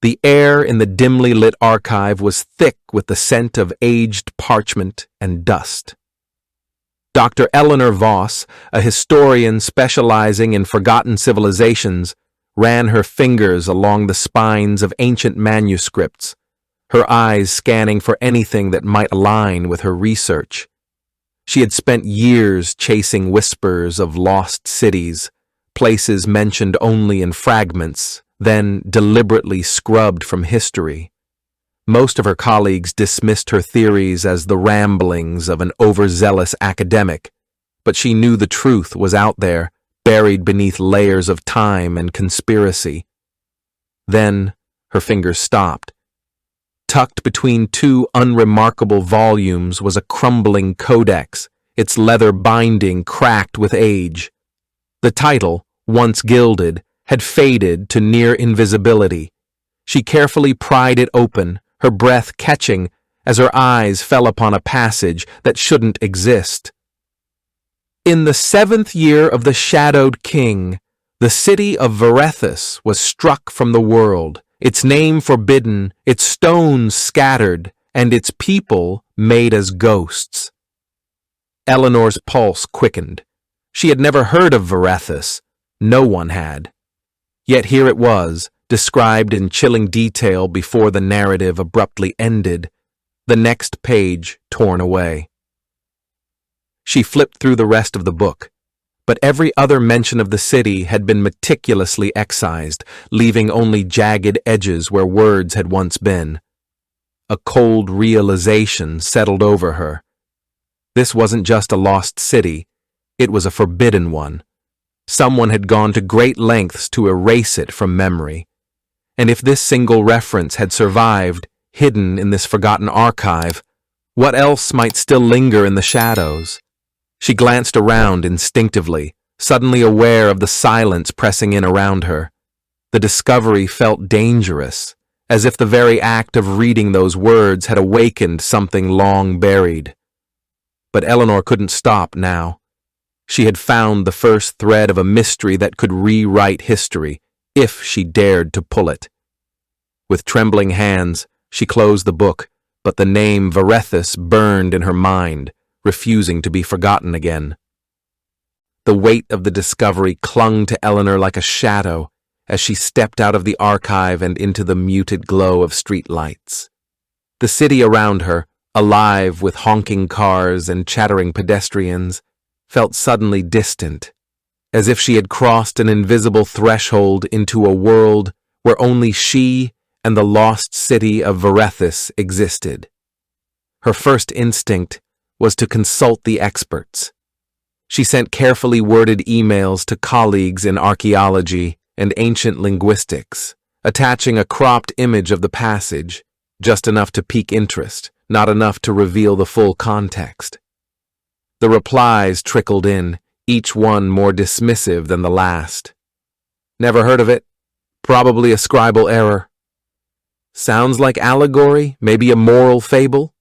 The air in the dimly lit archive was thick with the scent of aged parchment and dust. Dr. Eleanor Voss, a historian specializing in forgotten civilizations, ran her fingers along the spines of ancient manuscripts, her eyes scanning for anything that might align with her research. She had spent years chasing whispers of lost cities, places mentioned only in fragments, then deliberately scrubbed from history. Most of her colleagues dismissed her theories as the ramblings of an overzealous academic, but she knew the truth was out there, buried beneath layers of time and conspiracy. Then her fingers stopped. Tucked between two unremarkable volumes was a crumbling codex, its leather binding cracked with age. The title, once gilded, had faded to near invisibility. She carefully pried it open, her breath catching as her eyes fell upon a passage that shouldn't exist. In the 7th year of the Shadowed King, the city of Varethus was struck from the world, its name forbidden, its stones scattered, and its people made as ghosts. Eleanor's pulse quickened. She had never heard of Varethus. No one had. Yet here it was, described in chilling detail before the narrative abruptly ended, the next page torn away. She flipped through the rest of the book, but every other mention of the city had been meticulously excised, leaving only jagged edges where words had once been. A cold realization settled over her. This wasn't just a lost city, it was a forbidden one. Someone had gone to great lengths to erase it from memory. And if this single reference had survived, hidden in this forgotten archive, what else might still linger in the shadows? She glanced around instinctively, suddenly aware of the silence pressing in around her. The discovery felt dangerous, as if the very act of reading those words had awakened something long buried. But Eleanor couldn't stop now. She had found the first thread of a mystery that could rewrite history, if she dared to pull it. With trembling hands, she closed the book, but the name Varethus burned in her mind, refusing to be forgotten again. The weight of the discovery clung to Eleanor like a shadow as she stepped out of the archive and into the muted glow of street lights. The city around her, alive with honking cars and chattering pedestrians, felt suddenly distant, as if she had crossed an invisible threshold into a world where only she and the lost city of Varethus existed. Her first instinct was to consult the experts. She sent carefully worded emails to colleagues in archaeology and ancient linguistics, attaching a cropped image of the passage, just enough to pique interest, not enough to reveal the full context. The replies trickled in, each one more dismissive than the last. Never heard of it. Probably a scribal error. Sounds like allegory, maybe a moral fable.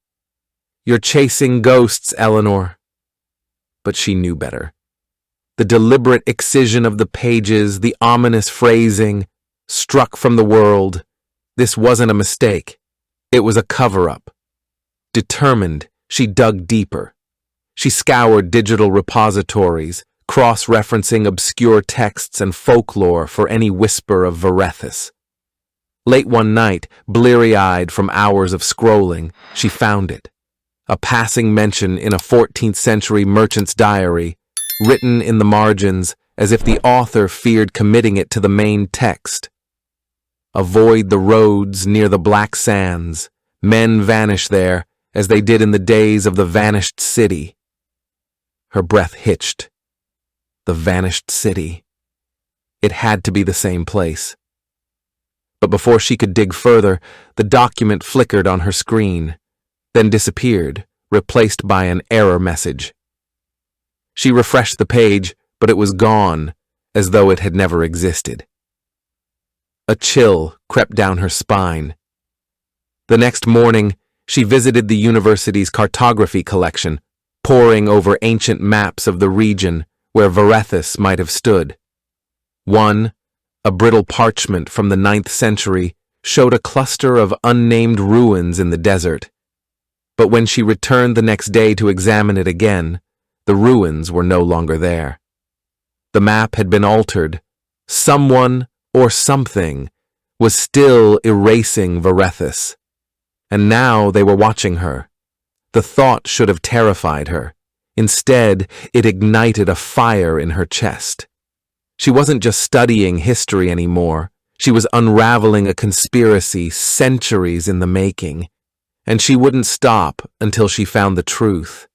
You're chasing ghosts, Eleanor. But she knew better. The deliberate excision of the pages, the ominous phrasing, struck from the world. This wasn't a mistake. It was a cover-up. Determined, she dug deeper. She scoured digital repositories, cross-referencing obscure texts and folklore for any whisper of Varethus. Late one night, bleary-eyed from hours of scrolling, she found it. A passing mention in a 14th century merchant's diary, written in the margins as if the author feared committing it to the main text. Avoid the roads near the black sands. Men vanish there, as they did in the days of the vanished city. Her breath hitched. The vanished city. It had to be the same place. But before she could dig further, the document flickered on her screen, then disappeared, replaced by an error message. She refreshed the page, but it was gone, as though it had never existed. A chill crept down her spine. The next morning, she visited the university's cartography collection, poring over ancient maps of the region where Varethus might have stood. One, a brittle parchment from the 9th century, showed a cluster of unnamed ruins in the desert. But when she returned the next day to examine it again, the ruins were no longer there. The map had been altered. Someone or something was still erasing Varethus. And now they were watching her. The thought should have terrified her. Instead, it ignited a fire in her chest. She wasn't just studying history anymore. She was unraveling a conspiracy centuries in the making. And she wouldn't stop until she found the truth.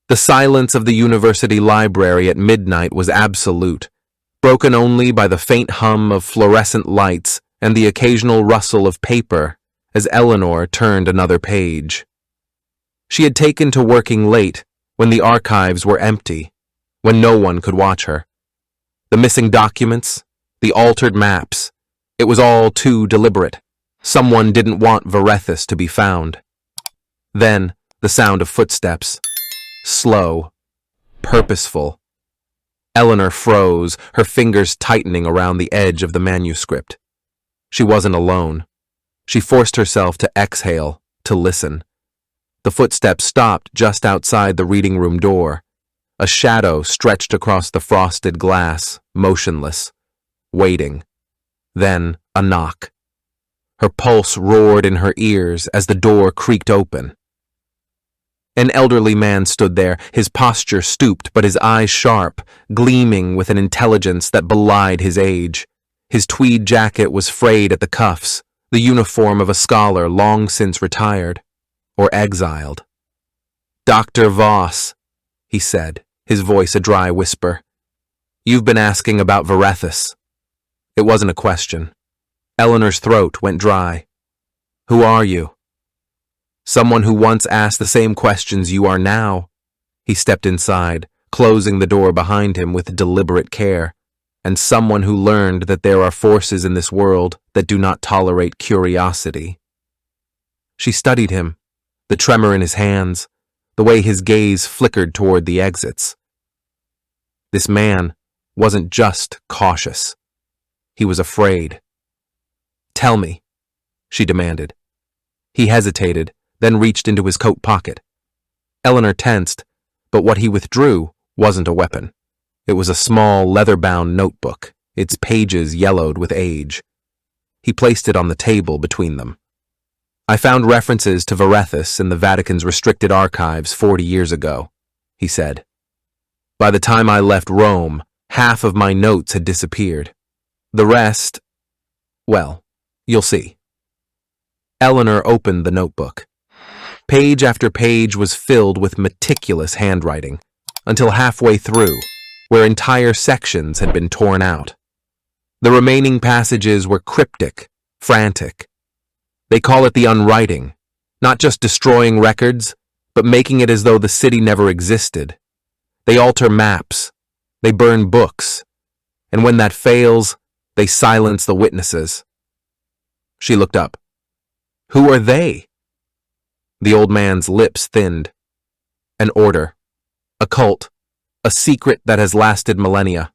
The silence of the university library at midnight was absolute, broken only by the faint hum of fluorescent lights and the occasional rustle of paper as Eleanor turned another page. She had taken to working late when the archives were empty, when no one could watch her. The missing documents, the altered maps, it was all too deliberate. Someone didn't want Varethus to be found. Then, the sound of footsteps. Slow, purposeful. Eleanor froze, her fingers tightening around the edge of the manuscript. She wasn't alone. She forced herself to exhale, to listen. The footsteps stopped just outside the reading room door. A shadow stretched across the frosted glass, motionless, waiting. Then a knock. Her pulse roared in her ears as the door creaked open. An elderly man stood there, his posture stooped but his eyes sharp, gleaming with an intelligence that belied his age. His tweed jacket was frayed at the cuffs, the uniform of a scholar long since retired, or exiled. "Dr. Voss," he said, his voice a dry whisper. "You've been asking about Varethus." It wasn't a question. Eleanor's throat went dry. "Who are you?" "Someone who once asked the same questions you are now." He stepped inside, closing the door behind him with deliberate care. "And someone who learned that there are forces in this world that do not tolerate curiosity." She studied him, the tremor in his hands, the way his gaze flickered toward the exits. This man wasn't just cautious. He was afraid. "Tell me," she demanded. He hesitated, then reached into his coat pocket. Eleanor tensed, but what he withdrew wasn't a weapon. It was a small, leather-bound notebook, its pages yellowed with age. He placed it on the table between them. "I found references to Varethus in the Vatican's restricted archives 40 years ago," he said. "By the time I left Rome, half of my notes had disappeared. The rest, well, you'll see." Eleanor opened the notebook. Page after page was filled with meticulous handwriting, until halfway through, where entire sections had been torn out. The remaining passages were cryptic, frantic. They call it the unwriting, not just destroying records, but making it as though the city never existed. They alter maps, they burn books, and when that fails, they silence the witnesses. She looked up. "Who are they?" The old man's lips thinned. "An order, a cult, a secret that has lasted millennia.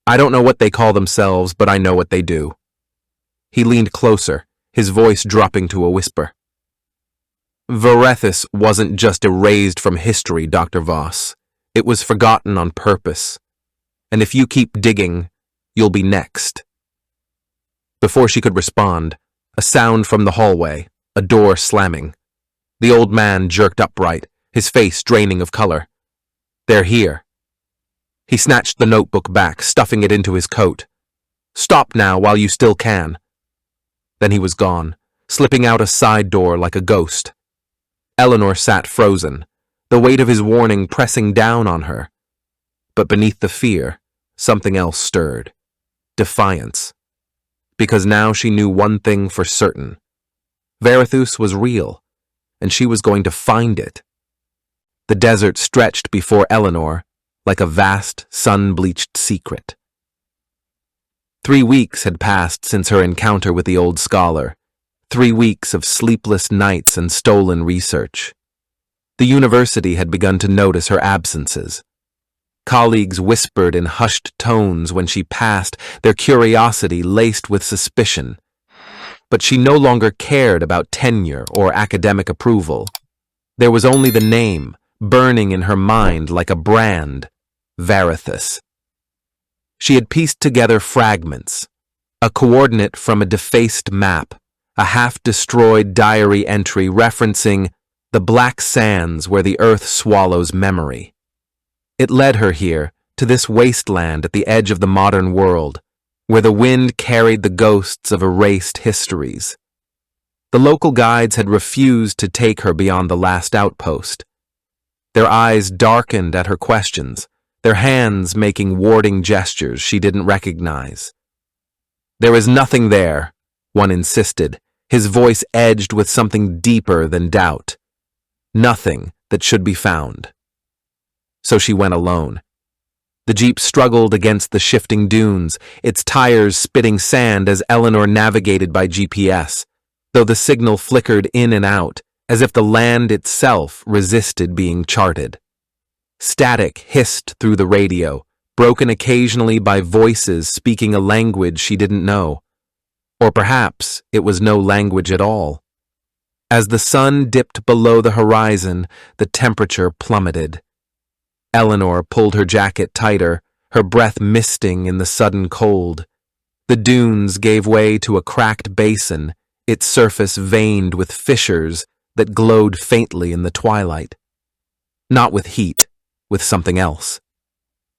I don't know what they call themselves, but I know what they do." He leaned closer, his voice dropping to a whisper. "Varethus wasn't just erased from history, Dr. Voss. It was forgotten on purpose. And if you keep digging, you'll be next." Before she could respond, a sound from the hallway, a door slamming. The old man jerked upright, his face draining of color. "They're here." He snatched the notebook back, stuffing it into his coat. "Stop now while you still can." Then he was gone, slipping out a side door like a ghost. Eleanor sat frozen, the weight of his warning pressing down on her. But beneath the fear, something else stirred. Defiance. Because now she knew one thing for certain. Varethus was real, and she was going to find it. The desert stretched before Eleanor like a vast, sun-bleached secret. 3 weeks had passed since her encounter with the old scholar, 3 weeks of sleepless nights and stolen research. The university had begun to notice her absences. Colleagues whispered in hushed tones when she passed, their curiosity laced with suspicion. but she no longer cared about tenure or academic approval. There was only the name, burning in her mind like a brand, Varithus. She had pieced together fragments, a coordinate from a defaced map, a half-destroyed diary entry referencing the black sands where the earth swallows memory. It led her here, to this wasteland at the edge of the modern world, where the wind carried the ghosts of erased histories. The local guides had refused to take her beyond the last outpost. Their eyes darkened at her questions, their hands making warding gestures she didn't recognize. "There is nothing there," one insisted, his voice edged with something deeper than doubt. "Nothing that should be found." So she went alone. The jeep struggled against the shifting dunes, its tires spitting sand as Eleanor navigated by GPS, though the signal flickered in and out, as if the land itself resisted being charted. Static hissed through the radio, broken occasionally by voices speaking a language she didn't know. Or perhaps it was no language at all. As the sun dipped below the horizon, the temperature plummeted. Eleanor pulled her jacket tighter, her breath misting in the sudden cold. The dunes gave way to a cracked basin, its surface veined with fissures that glowed faintly in the twilight. Not with heat, with something else.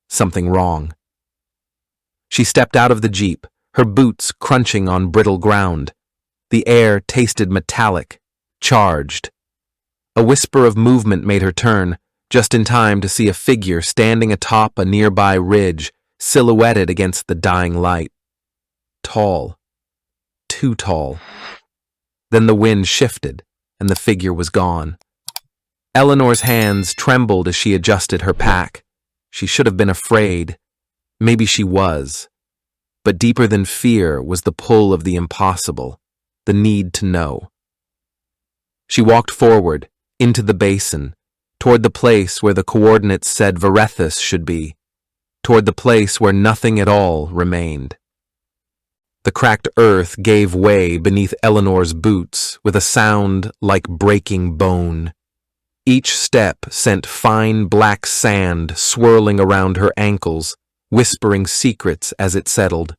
Something wrong. She stepped out of the jeep, her boots crunching on brittle ground. The air tasted metallic, charged. A whisper of movement made her turn, just in time to see a figure standing atop a nearby ridge, silhouetted against the dying light. Tall. Too tall. Then the wind shifted, and the figure was gone. Eleanor's hands trembled as she adjusted her pack. She should have been afraid. Maybe she was. But deeper than fear was the pull of the impossible, the need to know. She walked forward, into the basin, toward the place where the coordinates said Varethus should be, toward the place where nothing at all remained. The cracked earth gave way beneath Eleanor's boots with a sound like breaking bone. Each step sent fine black sand swirling around her ankles, whispering secrets as it settled.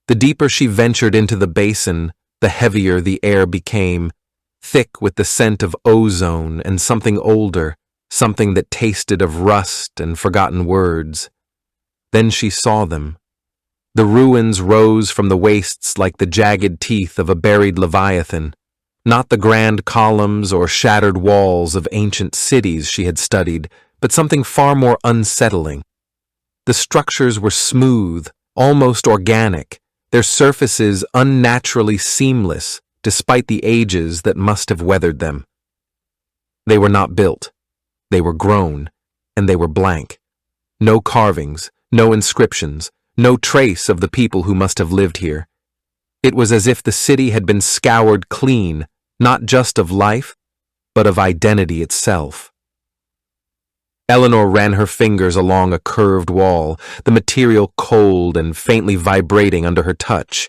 The deeper she ventured into the basin, the heavier the air became, thick with the scent of ozone and something older, something that tasted of rust and forgotten words. Then she saw them. The ruins rose from the wastes like the jagged teeth of a buried leviathan, not the grand columns or shattered walls of ancient cities she had studied, but something far more unsettling. The structures were smooth, almost organic, their surfaces unnaturally seamless, despite the ages that must have weathered them. They were not built. They were grown, and they were blank. No carvings, no inscriptions, no trace of the people who must have lived here. It was as if the city had been scoured clean, not just of life, but of identity itself. Eleanor ran her fingers along a curved wall, the material cold and faintly vibrating under her touch.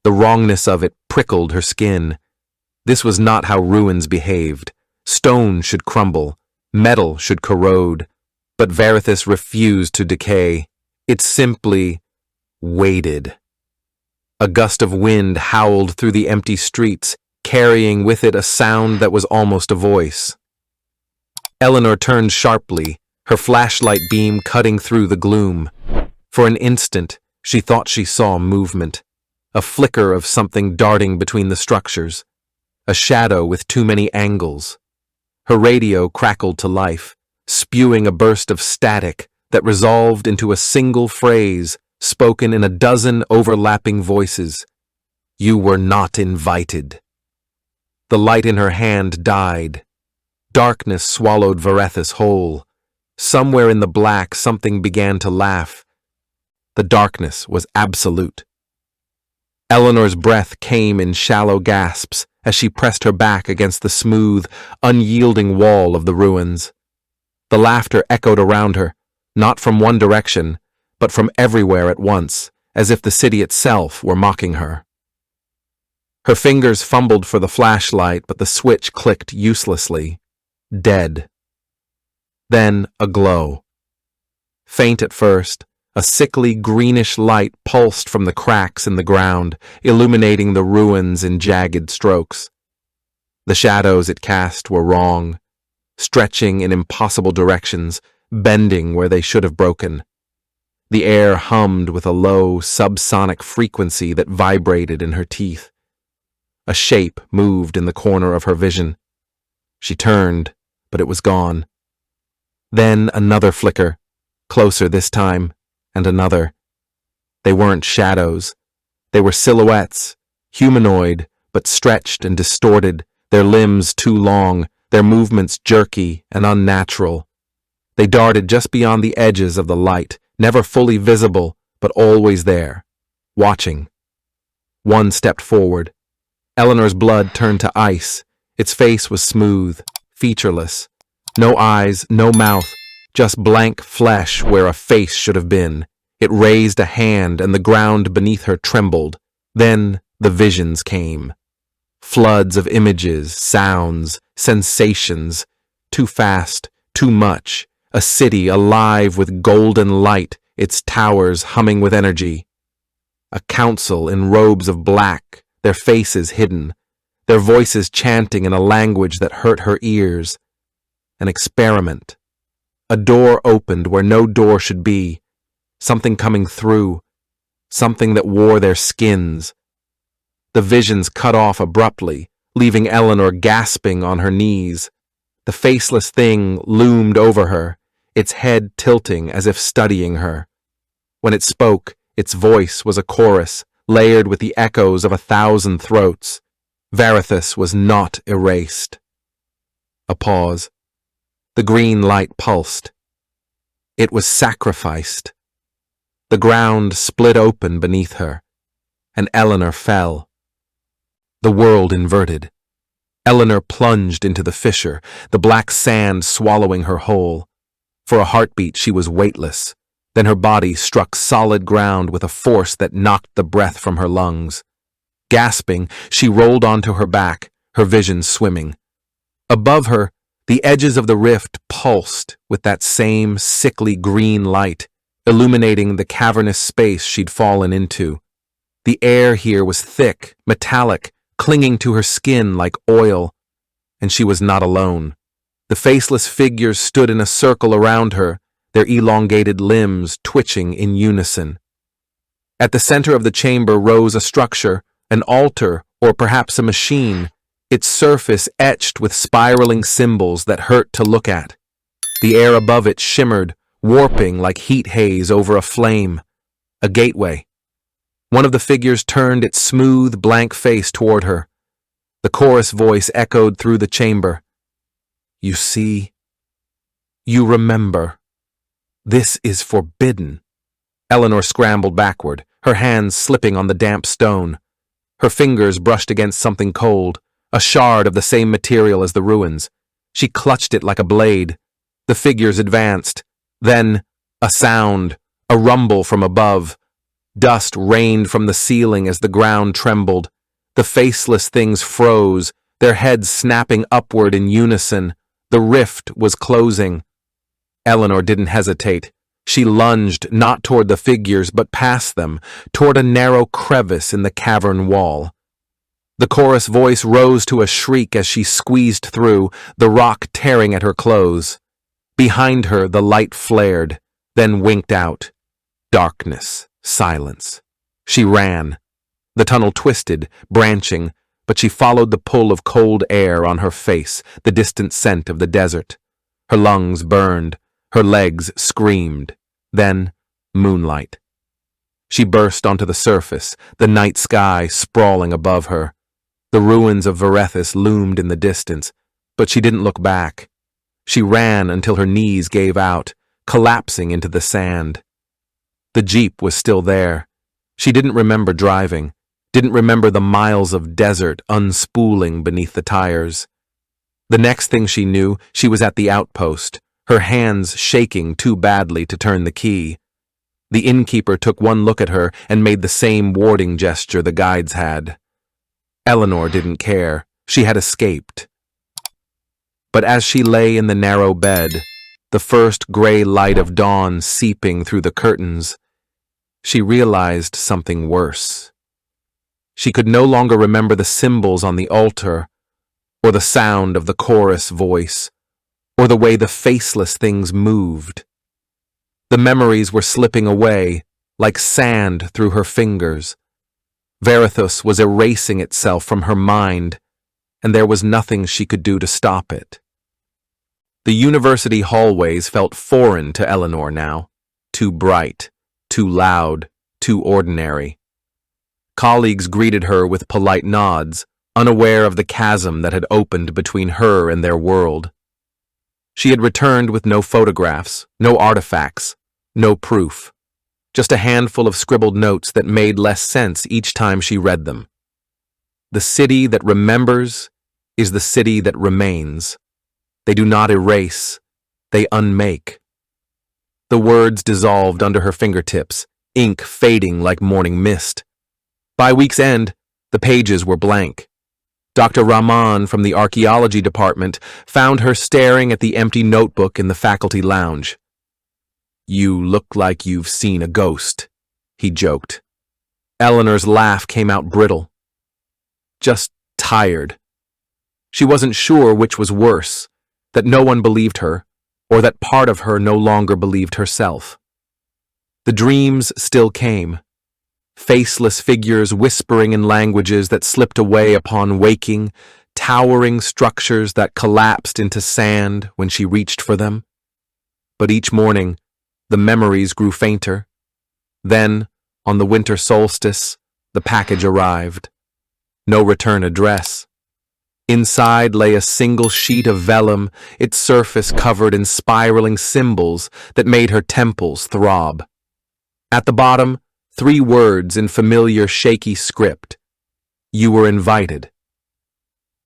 The wrongness of it prickled her skin. This was not how ruins behaved. Stone should crumble, metal should corrode, but Varethus refused to decay. It simply waited. A gust of wind howled through the empty streets, carrying with it a sound that was almost a voice. Eleanor turned sharply, her flashlight beam cutting through the gloom. For an instant, she thought she saw movement, a flicker of something darting between the structures, a shadow with too many angles. Her radio crackled to life, spewing a burst of static that resolved into a single phrase spoken in a dozen overlapping voices. "You were not invited." The light in her hand died. Darkness swallowed Varethus whole. Somewhere in the black, something began to laugh. The darkness was absolute. Eleanor's breath came in shallow gasps as she pressed her back against the smooth, unyielding wall of the ruins. The laughter echoed around her, not from one direction, but from everywhere at once, as if the city itself were mocking her. Her fingers fumbled for the flashlight, but the switch clicked uselessly. Dead. Then a glow. Faint at first, a sickly greenish light pulsed from the cracks in the ground, illuminating the ruins in jagged strokes. The shadows it cast were wrong, stretching in impossible directions, bending where they should have broken. The air hummed with a low, subsonic frequency that vibrated in her teeth. A shape moved in the corner of her vision. She turned, but it was gone. Then another flicker, closer this time, and another. They weren't shadows. They were silhouettes, humanoid, but stretched and distorted, their limbs too long, their movements jerky and unnatural. They darted just beyond the edges of the light, never fully visible, but always there, watching. One stepped forward. Eleanor's blood turned to ice. Its face was smooth, featureless. No eyes, no mouth, just blank flesh where a face should have been. It raised a hand and the ground beneath her trembled. Then the visions came. Floods of images, sounds, sensations. Too fast, too much. A city alive with golden light, its towers humming with energy. A council in robes of black, their faces hidden, their voices chanting in a language that hurt her ears. An experiment. A door opened where no door should be. Something coming through. Something that wore their skins. The visions cut off abruptly, leaving Eleanor gasping on her knees. The faceless thing loomed over her, its head tilting as if studying her. When it spoke, its voice was a chorus, layered with the echoes of 1,000 throats. Varithus was not erased. A pause. The green light pulsed. It was sacrificed. The ground split open beneath her, and Eleanor fell. The world inverted. Eleanor plunged into the fissure, the black sand swallowing her whole. For a heartbeat she was weightless. Then her body struck solid ground with a force that knocked the breath from her lungs. Gasping, she rolled onto her back, her vision swimming. Above her, the edges of the rift pulsed with that same sickly green light, illuminating the cavernous space she'd fallen into. The air here was thick, metallic, clinging to her skin like oil, and she was not alone. The faceless figures stood in a circle around her, their elongated limbs twitching in unison. At the center of the chamber rose a structure, an altar, or perhaps a machine, its surface etched with spiraling symbols that hurt to look at. The air above it shimmered, warping like heat haze over a flame. A gateway. One of the figures turned its smooth, blank face toward her. The chorus voice echoed through the chamber. You see, you remember. This is forbidden. Eleanor scrambled backward, her hands slipping on the damp stone. Her fingers brushed against something cold, a shard of the same material as the ruins. She clutched it like a blade. The figures advanced. Then, a sound, a rumble from above. Dust rained from the ceiling as the ground trembled. The faceless things froze, their heads snapping upward in unison. The rift was closing. Eleanor didn't hesitate. She lunged not toward the figures, but past them, toward a narrow crevice in the cavern wall. The chorus voice rose to a shriek as she squeezed through, the rock tearing at her clothes. Behind her, the light flared, then winked out. Darkness, silence. She ran. The tunnel twisted, branching, but she followed the pull of cold air on her face, the distant scent of the desert. Her lungs burned, her legs screamed. Then, moonlight. She burst onto the surface, the night sky sprawling above her. The ruins of Varethus loomed in the distance, but she didn't look back. She ran until her knees gave out, collapsing into the sand. The jeep was still there. She didn't remember driving, didn't remember the miles of desert unspooling beneath the tires. The next thing she knew, she was at the outpost, her hands shaking too badly to turn the key. The innkeeper took one look at her and made the same warding gesture the guides had. Eleanor didn't care. She had escaped. But as she lay in the narrow bed, the first gray light of dawn seeping through the curtains, she realized something worse. She could no longer remember the symbols on the altar, or the sound of the chorus voice, or the way the faceless things moved. The memories were slipping away, like sand through her fingers. Verithus was erasing itself from her mind, and there was nothing she could do to stop it. The university hallways felt foreign to Eleanor now, too bright, too loud, too ordinary. Colleagues greeted her with polite nods, unaware of the chasm that had opened between her and their world. She had returned with no photographs, no artifacts, no proof, just a handful of scribbled notes that made less sense each time she read them. The city that remembers is the city that remains. They do not erase, they unmake. The words dissolved under her fingertips, ink fading like morning mist. By week's end, the pages were blank. Dr. Rahman from the archaeology department found her staring at the empty notebook in the faculty lounge. "You look like you've seen a ghost," he joked. Eleanor's laugh came out brittle. Just tired. She wasn't sure which was worse, that no one believed her, or that part of her no longer believed herself. The dreams still came. Faceless figures whispering in languages that slipped away upon waking, towering structures that collapsed into sand when she reached for them. But each morning, the memories grew fainter. Then, on the winter solstice, the package arrived. No return address. Inside lay a single sheet of vellum, its surface covered in spiraling symbols that made her temples throb. At the bottom, 3 words in familiar shaky script. "You were invited."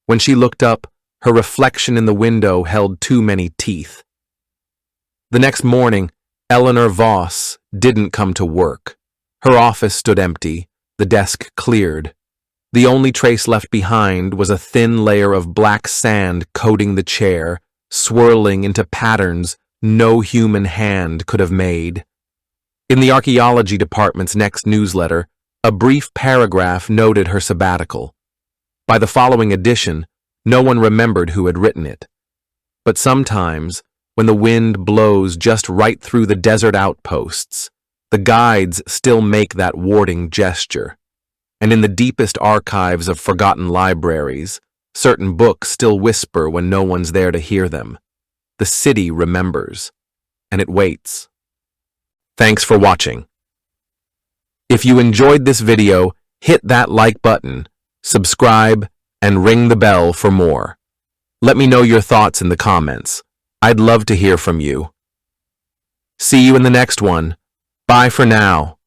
When she looked up, her reflection in the window held too many teeth. The next morning, Eleanor Voss didn't come to work. Her office stood empty, the desk cleared. The only trace left behind was a thin layer of black sand coating the chair, swirling into patterns no human hand could have made. In the archaeology department's next newsletter, a brief paragraph noted her sabbatical. By the following edition, no one remembered who had written it. But sometimes, when the wind blows just right through the desert outposts, the guides still make that warding gesture. And in the deepest archives of forgotten libraries, certain books still whisper when no one's there to hear them. The city remembers, and it waits. Thanks for watching. If you enjoyed this video, hit that like button, subscribe, and ring the bell for more. Let me know your thoughts in the comments. I'd love to hear from you. See you in the next one. Bye for now.